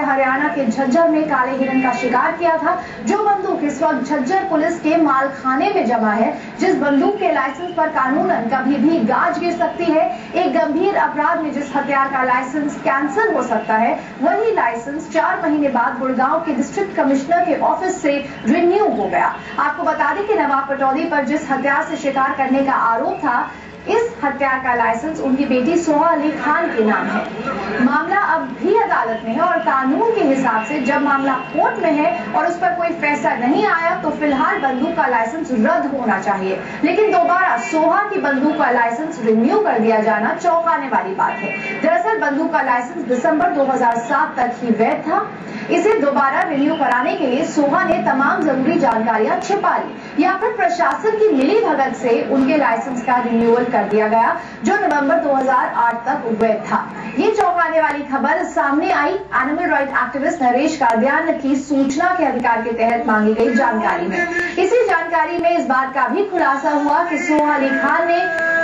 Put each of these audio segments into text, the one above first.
हरियाणा के झज्जर में काले हिरण का शिकार किया था। जो बंदूक इस वक्त झज्जर पुलिस के मालखाने में जमा है, जिस बंदूक के लाइसेंस पर कानूनन कभी भी गाज गिर सकती है, एक गंभीर अपराध में जिस हथियार का लाइसेंस कैंसिल हो सकता है, वही लाइसेंस 4 महीने बाद गुड़गांव के डिस्ट्रिक्ट कमिश्नर के ऑफिस से रिन्यू हो गया। आपको बता दें कि नवाब पटौदी पर जिस हथियार से शिकार करने का आरोप था, इस हथियार का लाइसेंस उनकी बेटी सोहा अली खान के नाम है। मामला अब भी अदालत में है और कानून के हिसाब से जब मामला कोर्ट में है और उस पर कोई फैसला नहीं आया तो फिलहाल बंदूक का लाइसेंस रद्द होना चाहिए, लेकिन दोबारा सोहा की बंदूक का लाइसेंस रिन्यू कर दिया जाना चौंकाने वाली बात है। दरअसल बंदूक का लाइसेंस दिसंबर 2007 तक ही वैध था। इसे दोबारा रिन्यू कराने के लिए सोहा ने तमाम जरूरी जानकारियां छिपा ली या फिर प्रशासन की मिली भगत से उनके लाइसेंस का रिन्यूअल कर दिया गया, जो नवंबर 2008 तक वैध था। ये चौंकाने वाली खबर सामने आई animal right activist Naresh Kadian की सूचना के अधिकार के तहत मांगी गई जानकारी में। इसी जानकारी में इस बात का भी खुलासा हुआ कि सोहा अली खान ने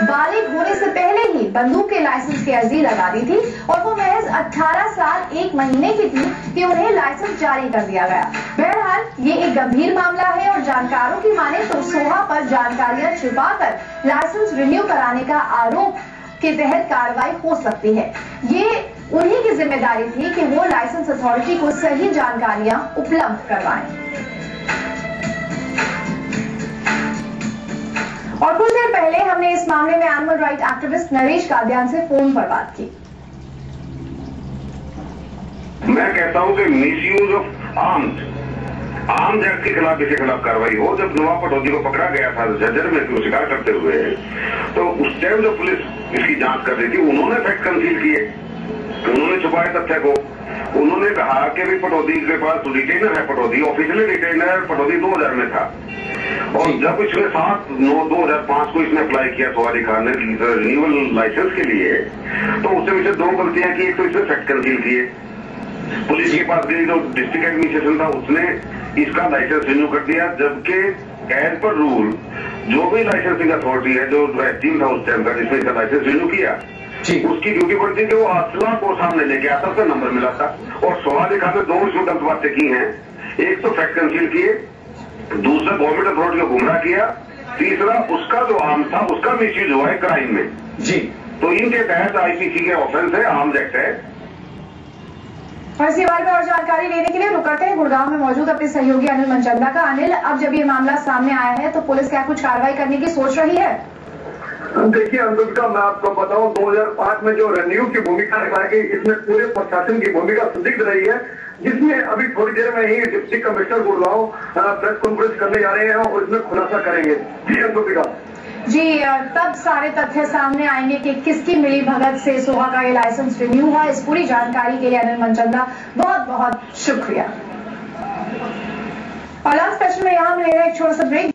बालिग होने से पहले ही बंदूक के लाइसेंस की अर्जी लगा दी थी और वो महज 18 साल 1 महीने की थी कि उन्हें लाइसेंस जारी कर दिया गया। बहरहाल ये एक गंभीर मामला है और जानकारों की माने तो सोहा पर जानकारियां छिपाकर लाइसेंस रिन्यू कराने का आरोप के तहत कार्रवाई हो सकती है। ये उन्हीं की जिम्मेदारी थी कि वो लाइसेंस अथॉरिटी को सही जानकारियां उपलब्ध करवाएं। और कुछ देर पहले हमने इस मामले में animal right activist Naresh Kadian से फोन पर बात की। मैं कहता हूं कि मिसयूज ऑफ आर्म्स एक्ट के खिलाफ इसके खिलाफ कार्रवाई हो। जब नवाब पटौदी को पकड़ा गया था झज्जर में क्यों शिकार करते हुए, तो उस टाइम जो पुलिस इसकी जांच कर रही थी, उन्होंने फैक्ट कंसील किए, उन्होंने छुपाए तथ्य को। उन्होंने कहा कि भी पटौदी के पास रिटेनर है, पटौदी ऑफिशियली रिटेनर पटौदी 2000 में था और जब इसने 7/9/2005 को इसने अप्लाई किया सोहा अली खान ने रिन्यूअल लाइसेंस के लिए, तो उससे इसे 2 गलतियां की। एक तो इसने फैक्ट कंसील किए, पुलिस के पास गई जो डिस्ट्रिक्ट एडमिनिस्ट्रेशन था उसने इसका लाइसेंस रिन्यू कर दिया, जबकि एज पर रूल जो भी लाइसेंसिंग अथॉरिटी है, जो टीम था उस टाइम का जिसने इसका लाइसेंस रिन्यू किया, उसकी ड्यूटी पड़ती है कि वो असला को सामने लेके आता, उसका नंबर मिला था। और सोहा अली खान ने 2 इसमें गलत बातें की हैं। एक तो फैक्ट कंसील किए, दूसरा गवर्नमेंट अथॉरिटी को गुमराह किया, तीसरा उसका जो आर्म था उसका मिसयूज हुआ है क्राइम में जी। तो इनके तहत आईपीसी के ऑफेंस है, आर्म्स एक्ट है। और इसी बारे में और जानकारी लेने के लिए रुक करते हैं गुड़गांव में मौजूद अपने सहयोगी अनिल मनचंदा का। अनिल, अब जब ये मामला सामने आया है तो पुलिस क्या कुछ कार्रवाई करने की सोच रही है? देखिए अंकुरिका, मैं आपको बताऊं 2005 में जो रिन्यू की भूमिका निभाई गई, इसमें पूरे प्रशासन की भूमिका संदिग्ध रही है, जिसमें अभी थोड़ी देर में ही deputy commissioner Gurgaon press conference करने जा रहे हैं और इसमें खुलासा करेंगे। जी अंकुरिका जी, तब सारे तथ्य सामने आएंगे कि किसकी मिली भगत से सोहा का ये लाइसेंस रिन्यू हुआ। इस पूरी जानकारी के लिए अनिल मनचंदा बहुत बहुत शुक्रिया। और लास्ट स्पेशल में यहाँ हम ले रहे हैं एक छोटा सा ब्रेक।